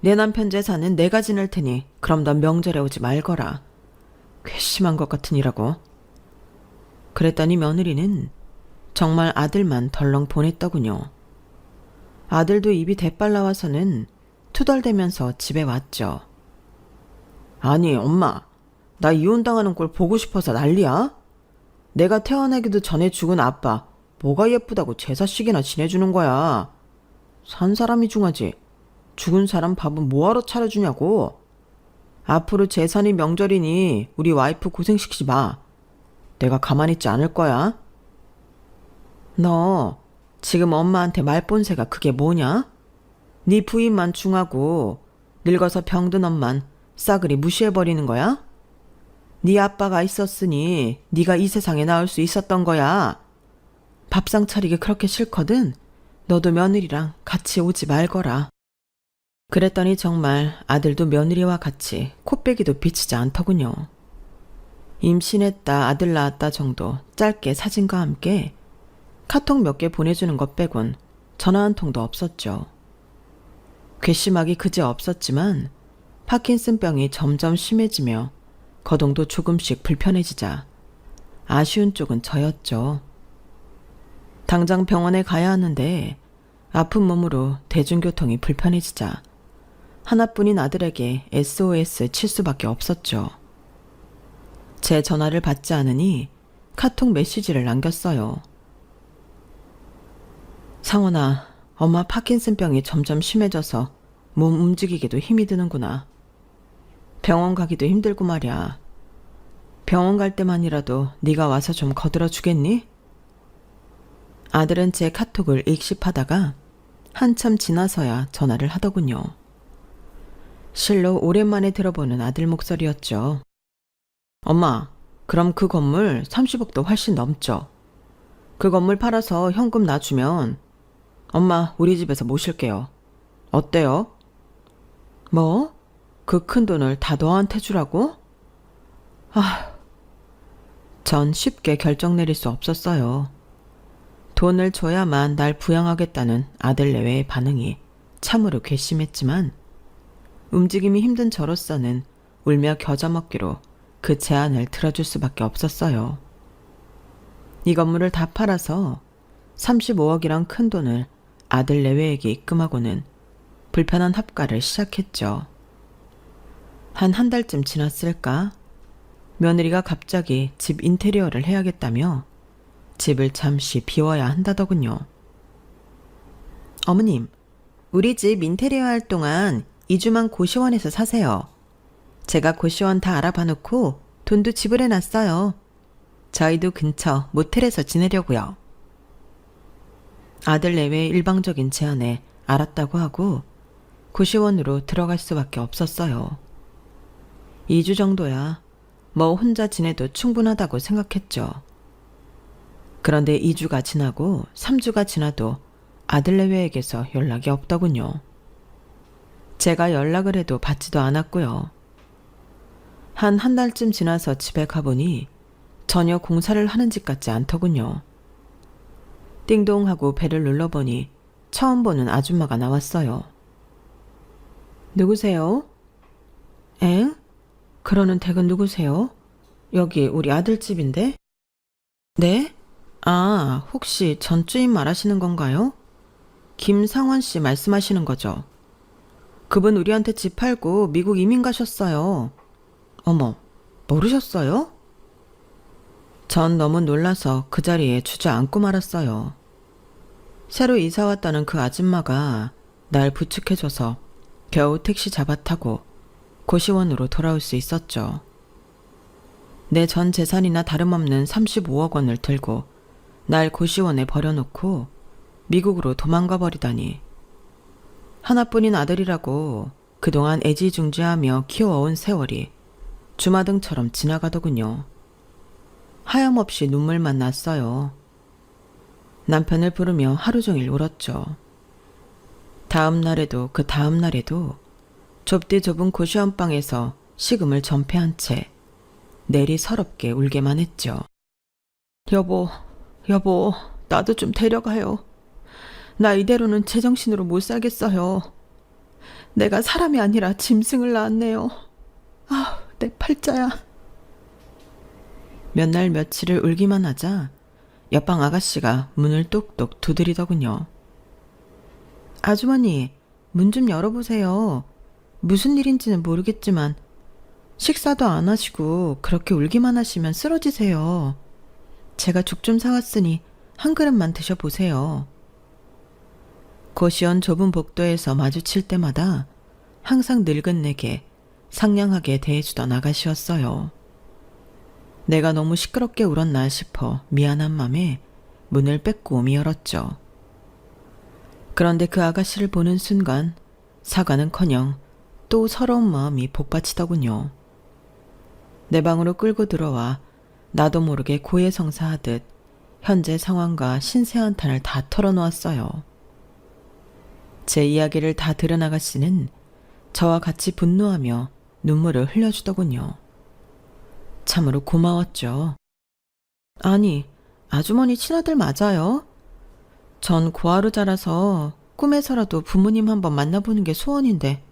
내 남편 제사는 내가 지낼 테니 그럼 넌 명절에 오지 말거라. 괘씸한 것 같으니라고. 그랬더니 며느리는 정말 아들만 덜렁 보냈더군요. 아들도 입이 대빨 나와서는 투덜대면서 집에 왔죠. 아니 엄마, 나 이혼당하는 꼴 보고 싶어서 난리야? 내가 태어나기도 전에 죽은 아빠 뭐가 예쁘다고 제사식이나 지내주는 거야. 산 사람이 중하지 죽은 사람 밥은 뭐하러 차려주냐고. 앞으로 제사니 명절이니 우리 와이프 고생시키지 마. 내가 가만히 있지 않을 거야. 너 지금 엄마한테 말본새가 그게 뭐냐? 네 부인만 중하고 늙어서 병든 엄만 싸그리 무시해버리는 거야? 네 아빠가 있었으니 네가 이 세상에 나올 수 있었던 거야. 밥상 차리기 그렇게 싫거든 너도 며느리랑 같이 오지 말거라. 그랬더니 정말 아들도 며느리와 같이 코빼기도 비치지 않더군요. 임신했다 아들 낳았다 정도 짧게 사진과 함께 카톡 몇 개 보내주는 것 빼곤 전화 한 통도 없었죠. 괘씸하기 그지 없었지만 파킨슨병이 점점 심해지며 거동도 조금씩 불편해지자 아쉬운 쪽은 저였죠. 당장 병원에 가야 하는데 아픈 몸으로 대중교통이 불편해지자 하나뿐인 아들에게 SOS 칠 수밖에 없었죠. 제 전화를 받지 않으니 카톡 메시지를 남겼어요. 상원아, 엄마 파킨슨병이 점점 심해져서 몸 움직이기도 힘이 드는구나. 병원 가기도 힘들고 말이야. 병원 갈 때만이라도 네가 와서 좀 거들어 주겠니? 아들은 제 카톡을 읽씹하다가 한참 지나서야 전화를 하더군요. 실로 오랜만에 들어보는 아들 목소리였죠. 엄마, 그럼 그 건물 30억도 훨씬 넘죠. 그 건물 팔아서 현금 놔주면 엄마 우리 집에서 모실게요. 어때요? 뭐? 그 큰 돈을 다 너한테 주라고? 전 쉽게 결정 내릴 수 없었어요. 돈을 줘야만 날 부양하겠다는 아들 내외의 반응이 참으로 괘씸했지만 움직임이 힘든 저로서는 울며 겨자 먹기로 그 제안을 들어줄 수밖에 없었어요. 이 건물을 다 팔아서 35억이란 큰 돈을 아들 내외에게 입금하고는 불편한 합가를 시작했죠. 한 달쯤 지났을까? 며느리가 갑자기 집 인테리어를 해야겠다며 집을 잠시 비워야 한다더군요. 어머님, 우리 집 인테리어 할 동안 2주만 고시원에서 사세요. 제가 고시원 다 알아봐 놓고 돈도 지불해 놨어요. 저희도 근처 모텔에서 지내려고요. 아들 내외의 일방적인 제안에 알았다고 하고 고시원으로 들어갈 수밖에 없었어요. 2주 정도야 뭐 혼자 지내도 충분하다고 생각했죠. 그런데 2주가 지나고 3주가 지나도 아들 내외에게서 연락이 없더군요. 제가 연락을 해도 받지도 않았고요. 한 달쯤 지나서 집에 가보니 전혀 공사를 하는 집 같지 않더군요. 띵동 하고 배를 눌러보니 처음 보는 아줌마가 나왔어요. 누구세요? 엥? 그러는 댁은 누구세요? 여기 우리 아들 집인데? 네? 아, 혹시 전주인 말하시는 건가요? 김상원 씨 말씀하시는 거죠? 그분 우리한테 집 팔고 미국 이민 가셨어요. 어머, 모르셨어요? 전 너무 놀라서 그 자리에 주저앉고 말았어요. 새로 이사 왔다는 그 아줌마가 날 부축해줘서 겨우 택시 잡아 타고 고시원으로 돌아올 수 있었죠. 내 전 재산이나 다름없는 35억 원을 들고 날 고시원에 버려놓고 미국으로 도망가 버리다니. 하나뿐인 아들이라고 그동안 애지중지하며 키워온 세월이 주마등처럼 지나가더군요. 하염없이 눈물만 났어요. 남편을 부르며 하루 종일 울었죠. 다음 날에도 그 다음 날에도 좁디 좁은 고시원방에서 식음을 전폐한 채 내리 서럽게 울게만 했죠. 여보, 나도 좀 데려가요. 나 이대로는 제정신으로 못 살겠어요. 내가 사람이 아니라 짐승을 낳았네요. 아, 내 팔자야. 몇 날 며칠을 울기만 하자 옆방 아가씨가 문을 똑똑 두드리더군요. 아주머니, 문 좀 열어보세요. 무슨 일인지는 모르겠지만 식사도 안 하시고 그렇게 울기만 하시면 쓰러지세요. 제가 죽 좀 사왔으니 한 그릇만 드셔보세요. 고시원 좁은 복도에서 마주칠 때마다 항상 늙은 내게 상냥하게 대해주던 아가씨였어요. 내가 너무 시끄럽게 울었나 싶어 미안한 맘에 문을 빼꼼히 열었죠. 그런데 그 아가씨를 보는 순간 사과는커녕 또 서러운 마음이 복받치더군요. 내 방으로 끌고 들어와 나도 모르게 고해성사하듯 현재 상황과 신세한탄을 다 털어놓았어요. 제 이야기를 다 들은 아가씨는 저와 같이 분노하며 눈물을 흘려주더군요. 참으로 고마웠죠. 아니, 아주머니 친아들 맞아요? 전 고아로 자라서 꿈에서라도 부모님 한번 만나보는 게 소원인데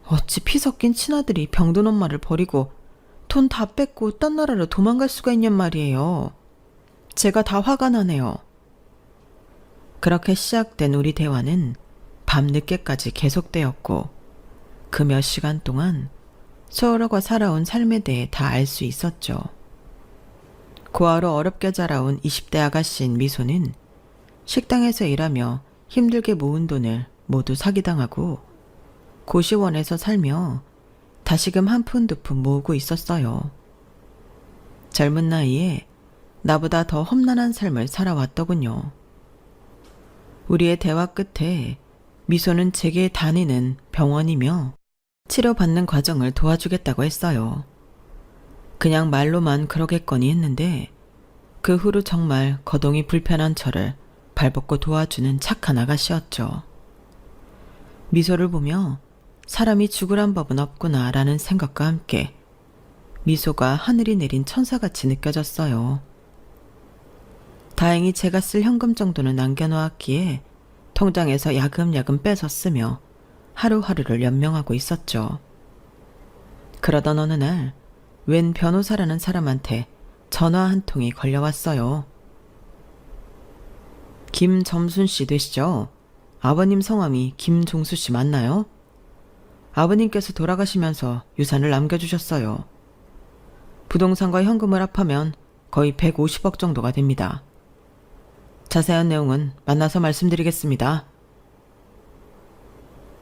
어찌 피 섞인 친아들이 병든 엄마를 버리고 돈 다 뺏고 딴 나라로 도망갈 수가 있냔 말이에요. 제가 다 화가 나네요. 그렇게 시작된 우리 대화는 밤늦게까지 계속되었고 그 몇 시간 동안 서로가 살아온 삶에 대해 다 알 수 있었죠. 고아로 어렵게 자라온 20대 아가씨인 미소는 식당에서 일하며 힘들게 모은 돈을 모두 사기당하고 고시원에서 살며 다시금 한 푼 두 푼 모으고 있었어요. 젊은 나이에 나보다 더 험난한 삶을 살아왔더군요. 우리의 대화 끝에 미소는 제게 다니는 병원이며 치료받는 과정을 도와주겠다고 했어요. 그냥 말로만 그러겠거니 했는데 그 후로 정말 거동이 불편한 저를 발벗고 도와주는 착한 아가씨였죠. 미소를 보며 사람이 죽으란 법은 없구나 라는 생각과 함께 미소가 하늘이 내린 천사같이 느껴졌어요. 다행히 제가 쓸 현금 정도는 남겨놓았기에 통장에서 야금야금 빼서 쓰며 하루하루를 연명하고 있었죠. 그러던 어느 날 웬 변호사라는 사람한테 전화 한 통이 걸려왔어요. 김점순 씨 되시죠? 아버님 성함이 김종수 씨 맞나요? 아버님께서 돌아가시면서 유산을 남겨주셨어요. 부동산과 현금을 합하면 거의 150억 정도가 됩니다. 자세한 내용은 만나서 말씀드리겠습니다.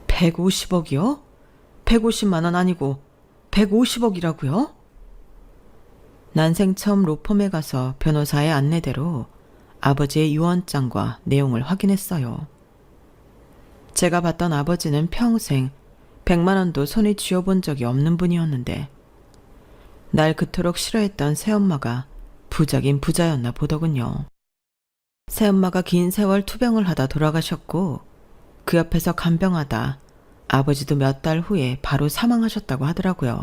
150억이요? 150만 원 아니고 150억이라고요? 난생 처음 로펌에 가서 변호사의 안내대로 아버지의 유언장과 내용을 확인했어요. 제가 봤던 아버지는 평생 100만 원도 손에 쥐어본 적이 없는 분이었는데 날 그토록 싫어했던 새엄마가 부자긴 부자였나 보더군요. 새엄마가 긴 세월 투병을 하다 돌아가셨고 그 옆에서 간병하다 아버지도 몇 달 후에 바로 사망하셨다고 하더라고요.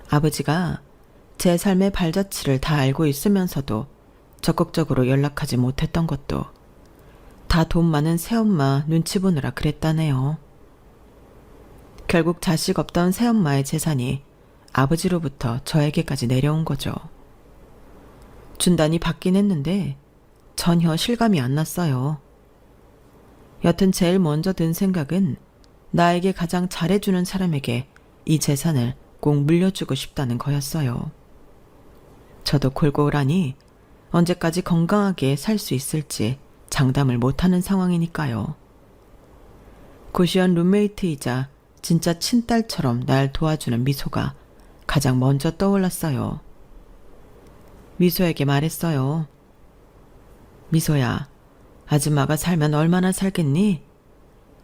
아버지가 제 삶의 발자취를 다 알고 있으면서도 적극적으로 연락하지 못했던 것도 다 돈 많은 새엄마 눈치 보느라 그랬다네요. 결국 자식 없던 새엄마의 재산이 아버지로부터 저에게까지 내려온 거죠. 준다니 받긴 했는데 전혀 실감이 안 났어요. 여튼 제일 먼저 든 생각은 나에게 가장 잘해주는 사람에게 이 재산을 꼭 물려주고 싶다는 거였어요. 저도 골골하니 언제까지 건강하게 살 수 있을지 장담을 못하는 상황이니까요. 고시원 룸메이트이자 진짜 친딸처럼 날 도와주는 미소가 가장 먼저 떠올랐어요. 미소에게 말했어요. 미소야, 아줌마가 살면 얼마나 살겠니?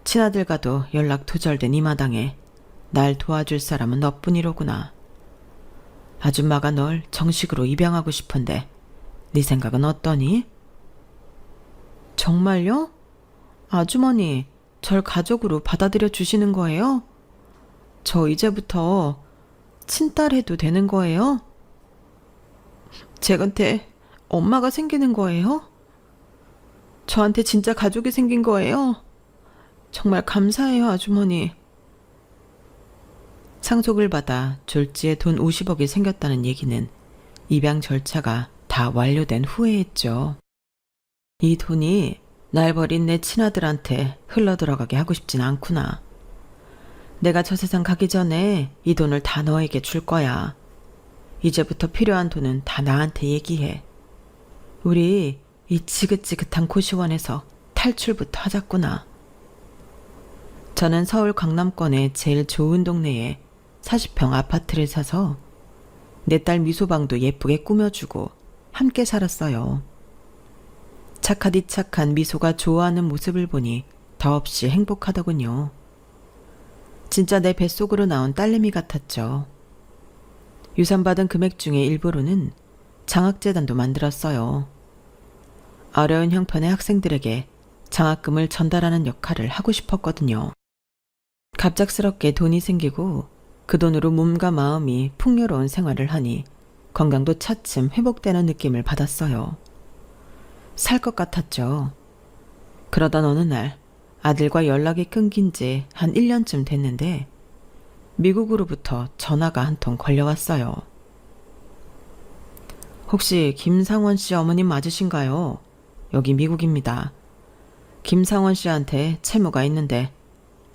친아들과도 연락 두절된 이 마당에 날 도와줄 사람은 너뿐이로구나. 아줌마가 널 정식으로 입양하고 싶은데 네 생각은 어떠니? 정말요? 아주머니, 절 가족으로 받아들여 주시는 거예요? 저 이제부터 친딸 해도 되는 거예요? 제한테 엄마가 생기는 거예요? 저한테 진짜 가족이 생긴 거예요? 정말 감사해요, 아주머니. 상속을 받아 졸지에 돈 50억이 생겼다는 얘기는 입양 절차가 다 완료된 후에 했죠. 이 돈이 날 버린 내 친아들한테 흘러들어가게 하고 싶진 않구나. 내가 저 세상 가기 전에 이 돈을 다 너에게 줄 거야. 이제부터 필요한 돈은 다 나한테 얘기해. 우리 이 지긋지긋한 고시원에서 탈출부터 하자꾸나. 저는 서울 강남권의 제일 좋은 동네에 40평 아파트를 사서 내 딸 미소방도 예쁘게 꾸며주고 함께 살았어요. 착하디 착한 미소가 좋아하는 모습을 보니 더없이 행복하더군요. 진짜 내 뱃속으로 나온 딸내미 같았죠. 유산받은 금액 중에 일부로는 장학재단도 만들었어요. 어려운 형편의 학생들에게 장학금을 전달하는 역할을 하고 싶었거든요. 갑작스럽게 돈이 생기고 그 돈으로 몸과 마음이 풍요로운 생활을 하니 건강도 차츰 회복되는 느낌을 받았어요. 살 것 같았죠. 그러던 어느 날 아들과 연락이 끊긴 지 한 1년쯤 됐는데 미국으로부터 전화가 한 통 걸려왔어요. 혹시 김상원 씨 어머님 맞으신가요? 여기 미국입니다. 김상원 씨한테 채무가 있는데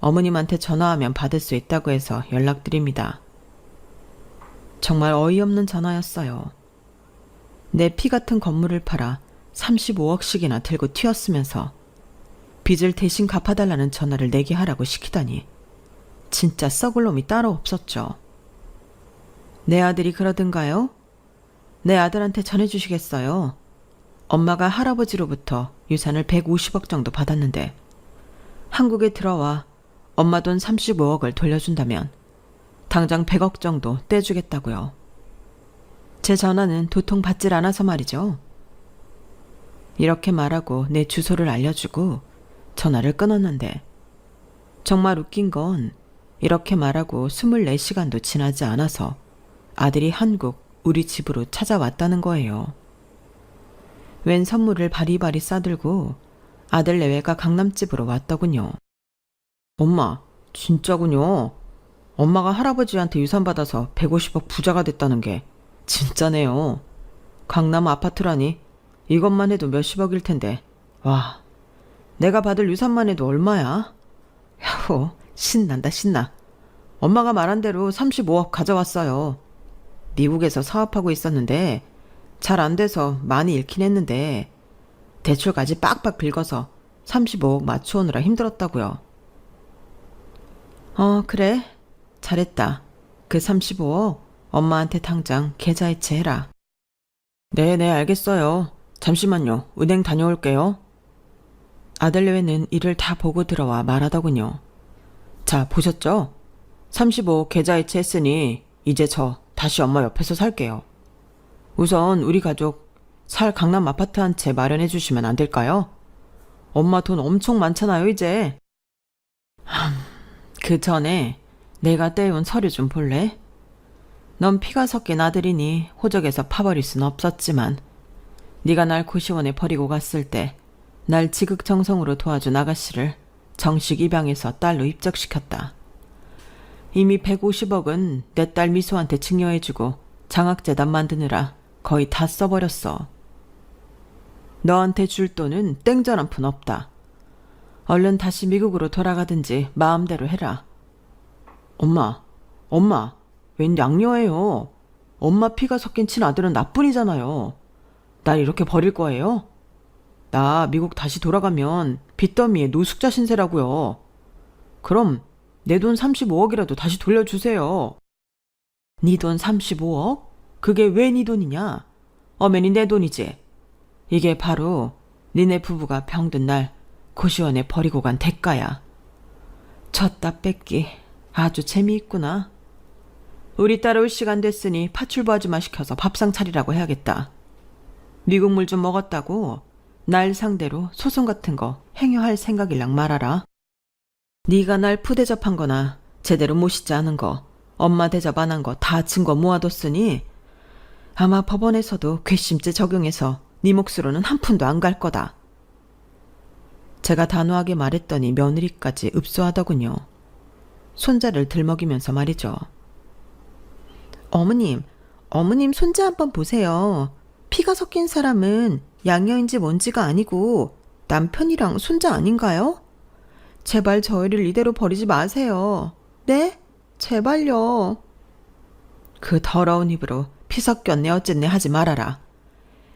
어머님한테 전화하면 받을 수 있다고 해서 연락드립니다. 정말 어이없는 전화였어요. 내 피 같은 건물을 팔아 35억씩이나 들고 튀었으면서 빚을 대신 갚아달라는 전화를 내게 하라고 시키다니 진짜 썩을 놈이 따로 없었죠. 내 아들이 그러던가요? 내 아들한테 전해주시겠어요? 엄마가 할아버지로부터 유산을 150억 정도 받았는데 한국에 들어와 엄마 돈 35억을 돌려준다면 당장 100억 정도 떼주겠다고요. 제 전화는 도통 받질 않아서 말이죠. 이렇게 말하고 내 주소를 알려주고 전화를 끊었는데 정말 웃긴 건 이렇게 말하고 24시간도 지나지 않아서 아들이 한국 우리 집으로 찾아왔다는 거예요. 웬 선물을 바리바리 싸들고 아들 내외가 강남집으로 왔더군요. 엄마, 진짜군요. 엄마가 할아버지한테 유산 받아서 150억 부자가 됐다는 게 진짜네요. 강남 아파트라니 이것만 해도 몇십억일 텐데. 와, 내가 받을 유산만 해도 얼마야? 야호, 신난다 신나. 엄마가 말한 대로 35억 가져왔어요. 미국에서 사업하고 있었는데 잘 안 돼서 많이 잃긴 했는데 대출까지 빡빡 긁어서 35억 맞추오느라 힘들었다고요. 그래. 잘했다. 그 35억 엄마한테 당장 계좌이체 해라. 네네 알겠어요. 잠시만요. 은행 다녀올게요. 아들내외는 일을 다 보고 들어와 말하더군요. 자, 보셨죠? 35억 계좌이체 했으니 이제 저 다시 엄마 옆에서 살게요. 우선 우리 가족 살 강남 아파트 한 채 마련해 주시면 안 될까요? 엄마 돈 엄청 많잖아요, 이제. 그 전에 내가 떼온 서류 좀 볼래? 넌 피가 섞인 아들이니 호적에서 파버릴 순 없었지만 네가 날 고시원에 버리고 갔을 때 날 지극정성으로 도와준 아가씨를 정식 입양해서 딸로 입적시켰다. 이미 150억은 내 딸 미소한테 증여해주고 장학재단 만드느라 거의 다 써버렸어. 너한테 줄 돈은 땡전 한 푼 없다. 얼른 다시 미국으로 돌아가든지 마음대로 해라. 엄마, 웬 양녀예요. 엄마 피가 섞인 친아들은 나뿐이잖아요. 날 이렇게 버릴 거예요? 나 미국 다시 돌아가면 빚더미에 노숙자 신세라고요. 그럼 내 돈 35억이라도 다시 돌려주세요. 네 돈 35억? 그게 왜 네 돈이냐? 어머니 내 돈이지. 이게 바로 니네 부부가 병든 날 고시원에 버리고 간 대가야. 졌다 뺏기 아주 재미있구나. 우리 딸 올 시간 됐으니 파출부 아줌마 시켜서 밥상 차리라고 해야겠다. 미국 물 좀 먹었다고 날 상대로 소송 같은 거 행여할 생각일랑 말아라. 네가 날 푸대접한 거나 제대로 모시지 않은 거, 엄마 대접 안 한 거 다 증거 모아뒀으니 아마 법원에서도 괘씸죄 적용해서 네 몫으로는 한 푼도 안 갈 거다. 제가 단호하게 말했더니 며느리까지 읍소하더군요. 손자를 들먹이면서 말이죠. 어머님 손자 한번 보세요. 피가 섞인 사람은 양녀인지 뭔지가 아니고 남편이랑 손자 아닌가요? 제발 저희를 이대로 버리지 마세요. 네? 제발요. 그 더러운 입으로 피 섞였네 어쨌네 하지 말아라.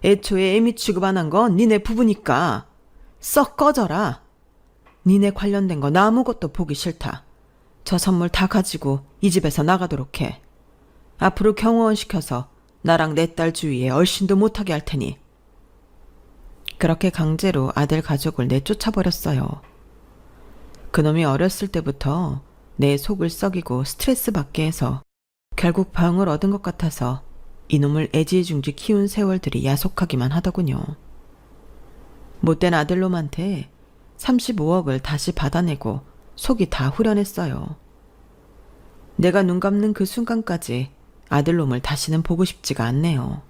애초에 애미 취급 안 한 건 니네 부부니까 썩 꺼져라. 니네 관련된 건 아무것도 보기 싫다. 저 선물 다 가지고 이 집에서 나가도록 해. 앞으로 경호원 시켜서 나랑 내 딸 주위에 얼씬도 못하게 할 테니. 그렇게 강제로 아들 가족을 내쫓아버렸어요. 그놈이 어렸을 때부터 내 속을 썩이고 스트레스 받게 해서 결국 병을 얻은 것 같아서 이놈을 애지중지 키운 세월들이 야속하기만 하더군요. 못된 아들놈한테 35억을 다시 받아내고 속이 다 후련했어요. 내가 눈 감는 그 순간까지 아들놈을 다시는 보고 싶지가 않네요.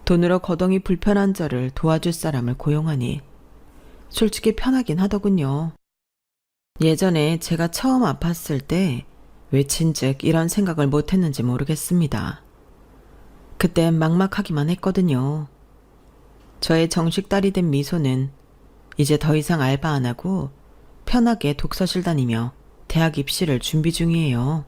돈으로 거동이 불편한 저를 도와줄 사람을 고용하니 솔직히 편하긴 하더군요. 예전에 제가 처음 아팠을 때 외친즉 이런 생각을 못했는지 모르겠습니다. 그땐 막막하기만 했거든요. 저의 정식 딸이 된 미소는 이제 더 이상 알바 안 하고 편하게 독서실 다니며 대학 입시를 준비 중이에요.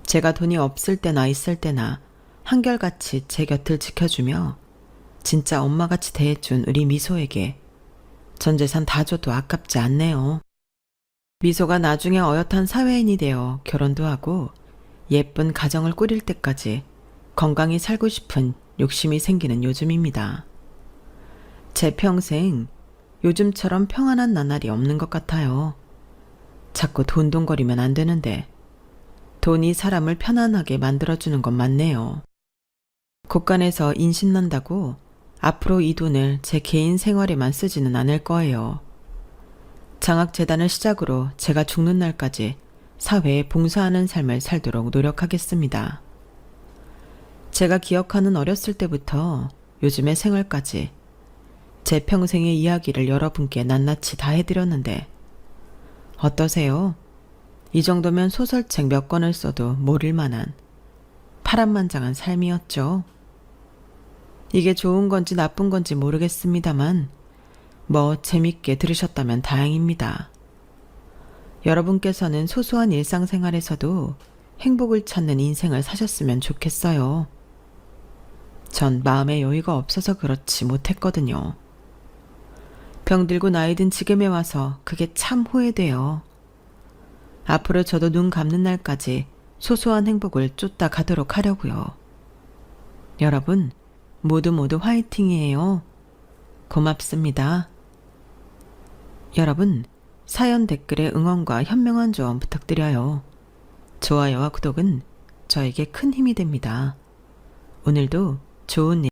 제가 돈이 없을 때나 있을 때나 한결같이 제 곁을 지켜주며 진짜 엄마같이 대해준 우리 미소에게 전 재산 다 줘도 아깝지 않네요. 미소가 나중에 어엿한 사회인이 되어 결혼도 하고 예쁜 가정을 꾸릴 때까지 건강히 살고 싶은 욕심이 생기는 요즘입니다. 제 평생 요즘처럼 평안한 나날이 없는 것 같아요. 자꾸 돈돈거리면 안 되는데 돈이 사람을 편안하게 만들어주는 건 맞네요. 곳간에서 인신난다고 앞으로 이 돈을 제 개인 생활에만 쓰지는 않을 거예요. 장학재단을 시작으로 제가 죽는 날까지 사회에 봉사하는 삶을 살도록 노력하겠습니다. 제가 기억하는 어렸을 때부터 요즘의 생활까지 제 평생의 이야기를 여러분께 낱낱이 다 해드렸는데 어떠세요? 이 정도면 소설책 몇 권을 써도 모를 만한 파란만장한 삶이었죠. 이게 좋은 건지 나쁜 건지 모르겠습니다만 뭐 재밌게 들으셨다면 다행입니다. 여러분께서는 소소한 일상생활에서도 행복을 찾는 인생을 사셨으면 좋겠어요. 전 마음의 여유가 없어서 그렇지 못했거든요. 병들고 나이 든 지금에 와서 그게 참 후회돼요. 앞으로 저도 눈 감는 날까지 소소한 행복을 쫓다 가도록 하려고요. 여러분 모두 화이팅이에요. 고맙습니다. 여러분 사연 댓글에 응원과 현명한 조언 부탁드려요. 좋아요와 구독은 저에게 큰 힘이 됩니다. 오늘도 좋은 일